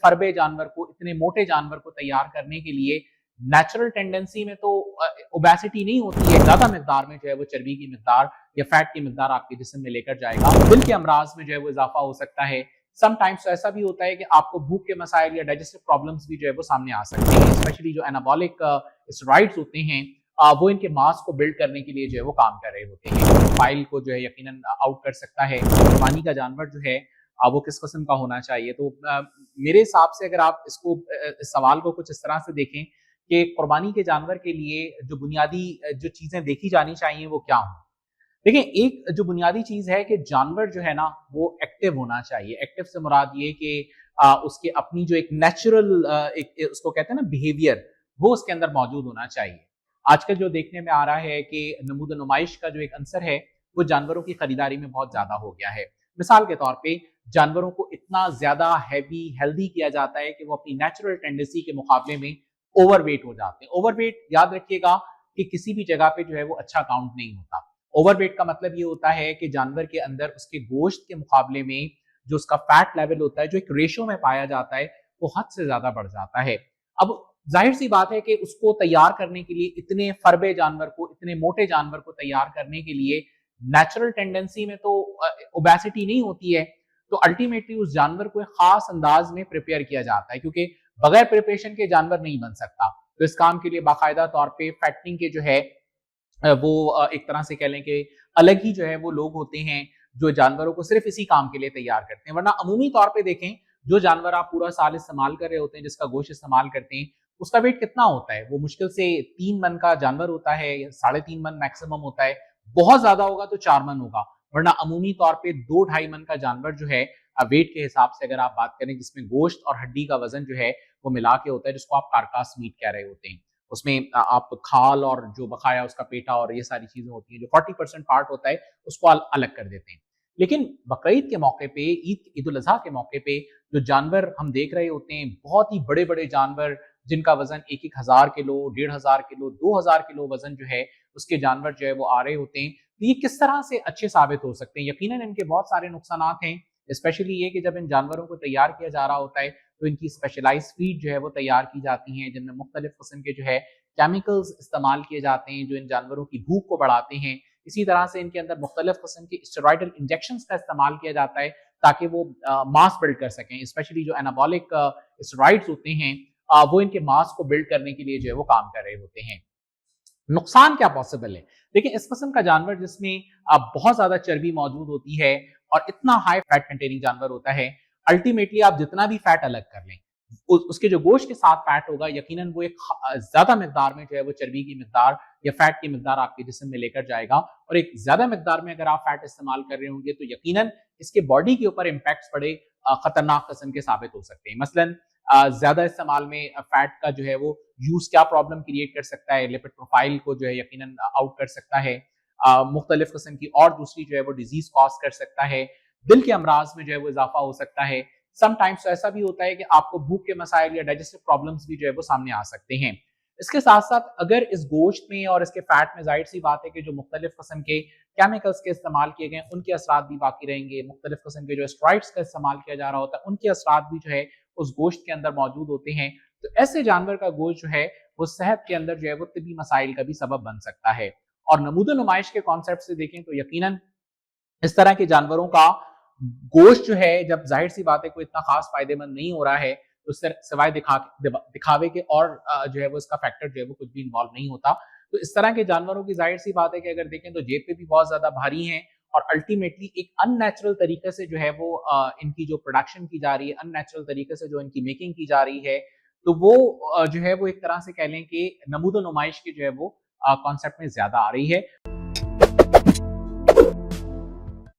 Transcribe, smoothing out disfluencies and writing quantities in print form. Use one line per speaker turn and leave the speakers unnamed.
फरबे जानवर को, इतने मोटे जानवर को तैयार करने के लिए नेचुरल टेंडेंसी में तो ओबेसिटी नहीं होती है, ज्यादा मिकदार में जो है वो चर्बी की मिकदार या फैट की मिकदार आपके जिस्म में लेकर जाएगा। दिल के अमराज में जो है वो इजाफा हो सकता है। समटाइम्स तो ऐसा भी होता है कि आपको भूख के मसाइल या डाइजेस्टिव प्रॉब्लम्स भी जो है वो सामने आ सकते हैं, स्पेशली जो एनाबॉलिक स्टेरॉइड्स होते हैं वो इनके मास को बिल्ड करने के लिए जो है वो काम कर रहे होते हैं। प्रोफाइल को जो है यकीनन आउट कर सकता है। कुर्बानी का जानवर जो है वो किस किस्म का होना चाहिए, तो मेरे हिसाब से अगर आप इसको इस सवाल को कुछ इस तरह से देखें कि कुर्बानी के जानवर के लिए जो बुनियादी जो चीजें देखी जानी चाहिए वो क्या हों। देखिए, एक जो बुनियादी चीज है कि जानवर जो है ना वो एक्टिव होना चाहिए। एक्टिव से मुराद ये कि उसके अपनी जो एक नेचुरल एक उसको कहते हैं ना बिहेवियर, वो उसके अंदर मौजूद होना चाहिए। आजकल जो देखने में आ रहा है कि नमूद नुमाइश का जो एक अंसर है वो जानवरों की खरीदारी में बहुत ज्यादा हो गया है। मिसाल के तौर पे जानवरों को इतना ज्यादा हैवी हेल्दी किया जाता है कि वो अपनी नेचुरल टेंडेंसी के मुकाबले में ओवरवेट हो जाते हैं। ओवरवेट याद रखिएगा कि किसी भी जगह पे जो है वो अच्छा काउंट नहीं होता। ओवरवेट का मतलब ये होता है कि जानवर के अंदर उसके गोश्त के मुकाबले में जो उसका फैट लेवल होता है, जो एक रेशियो में पाया जाता है, वो हद से ज्यादा बढ़ जाता है। अब जाहिर सी बात है कि उसको तैयार करने के लिए, इतने फरबे जानवर को, इतने मोटे जानवर को तैयार करने के लिए नेचुरल टेंडेंसी में तो ओबेसिटी नहीं होती है। तो अल्टीमेटली उस जानवर को एक खास अंदाज में प्रिपेयर किया जाता है, क्योंकि बगैर प्रिपरेशन के जानवर नहीं बन सकता। तो इस काम के लिए बाकायदा तौर पे फैटनिंग के जो है वो एक तरह से कह लें कि अलग ही जो है वो लोग होते हैं जो जानवरों को सिर्फ इसी काम के लिए तैयार करते हैं। वरना अमूमी तौर पे देखें, जो जानवर आप पूरा साल इस्तेमाल कर रहे होते हैं, जिसका गोश्त इस्तेमाल करते हैं, उसका वेट कितना होता है? वो मुश्किल से 3 मन का जानवर होता है या 3.5 मन मैक्सिमम होता है। बहुत ज्यादा होगा तो 4 मन होगा। वरना अमूमी तौर पे 2-2.5 मन का जानवर जो है वेट के हिसाब से अगर आप बात करें, जिसमें गोश्त और हड्डी का वजन जो है वो मिला के होता है, जिसको आप कारकास मीट कह रहे होते हैं। उसमें आप खाल और जो बकाया उसका पेटा और ये सारी चीजें होती हैं, जो 40% पार्ट होता है उसको अलग कर देते हैं। लेकिन बकरीद के मौके पे, ईद उल अजहा के मौके पे जो जानवर हम देख रहे होते हैं, बहुत ही बड़े बड़े जानवर जिनका वजन 1-1 हज़ार किलो, 1,500 किलो, 2,000 किलो वजन जो है उसके जानवर जो है वो आ रहे होते हैं। तो ये किस तरह से अच्छे साबित हो सकते हैं? यकीनन इनके बहुत सारे नुकसान हैं। स्पेशली ये कि जब इन जानवरों को तैयार किया जा रहा होता है तो इनकी स्पेशलाइज्ड फीड जो है वो तैयार की जाती हैं, जिनमें मुख्तलिफ किस्म के जो है केमिकल्स इस्तेमाल किए जाते हैं जो इन जानवरों की भूख को बढ़ाते हैं। इसी तरह से इनके अंदर मुख्तलिफ किस्म के स्टेरॉइडल इंजेक्शन का इस्तेमाल किया जाता है ताकि वो मास बिल्ड कर सकें। स्पेशली जो एनाबॉलिक स्टेरॉइड्स होते हैं वो इनके मास को बिल्ड करने के लिए जो है वो काम कर रहे होते हैं। नुकसान क्या पॉसिबल है? देखिए, इस किस्म का जानवर जिसमें बहुत ज्यादा चर्बी मौजूद होती है और इतना हाई फैट कंटेनिंग जानवर होता है, अल्टीमेटली आप जितना भी फैट अलग कर लें, उसके जो गोश्त के साथ फैट होगा, यकीनन वो एक ज्यादा मिकदार में जो है वो चर्बी की मिकदार या फैट की मिकदार आपके जिस्म में लेकर जाएगा। और एक ज्यादा मिकदार में अगर आप फैट इस्तेमाल कर रहे होंगे तो यकीनन इसके बॉडी के ऊपर इम्पैक्ट बड़े खतरनाक किस्म के साबित हो सकते हैं। मसलन ज्यादा इस्तेमाल में फैट का जो है वो यूज क्या प्रॉब्लम क्रिएट कर सकता है, लिपिड प्रोफाइल को जो है यकीनन आउट कर सकता है। मुख्तलिफ किस्म की और दूसरी जो है वो डिजीज कॉज कर सकता है। दिल के अमराज में जो है वो इजाफा हो सकता है। समटाइम्स तो ऐसा भी होता है कि आपको भूख के मसाइल या डाइजेस्टिव प्रॉब्लम्स भी जो है वो सामने आ सकते हैं। इसके साथ साथ अगर इस गोश्त में और इसके फैट में जाहिर सी बात है कि जो मुख्तलिफ किस्म के केमिकल्स के इस्तेमाल किए गए उनके असरात भी बाकी रहेंगे। मुख्तलिफ किस्म के जो स्टेरॉइड्स का इस्तेमाल किया जा रहा होता है उनके असरात भी जो है उस गोश्त के अंदर मौजूद होते हैं। तो ऐसे जानवर का गोश्त जो है वो सेहत के अंदर जो है वो तिब्बी मसाइल का भी सबब बन सकता है। और नमूद नुमाइश के कॉन्सेप्ट से देखें तो यकीनन इस तरह के जानवरों का गोश्त जो है, जब जाहिर सी बात है कोई इतना खास फायदेमंद नहीं हो रहा है, तो सिवाय दिखावे के और जो है वो इसका फैक्टर जो है वो कुछ भी इन्वॉल्व नहीं होता। तो इस तरह के जानवरों की जाहिर सी बात है कि अगर देखें तो जेब पे भी बहुत ज्यादा भारी हैं और अल्टीमेटली एक अननेचुरल तरीके से जो है वो इनकी जो प्रोडक्शन की जा रही है, अननेचुरल तरीके से जो इनकी मेकिंग की जा रही है, तो वो जो है वो एक तरह से कह लें कि नमूद नुमाइश की जो है वो कॉन्सेप्ट में ज्यादा आ रही है।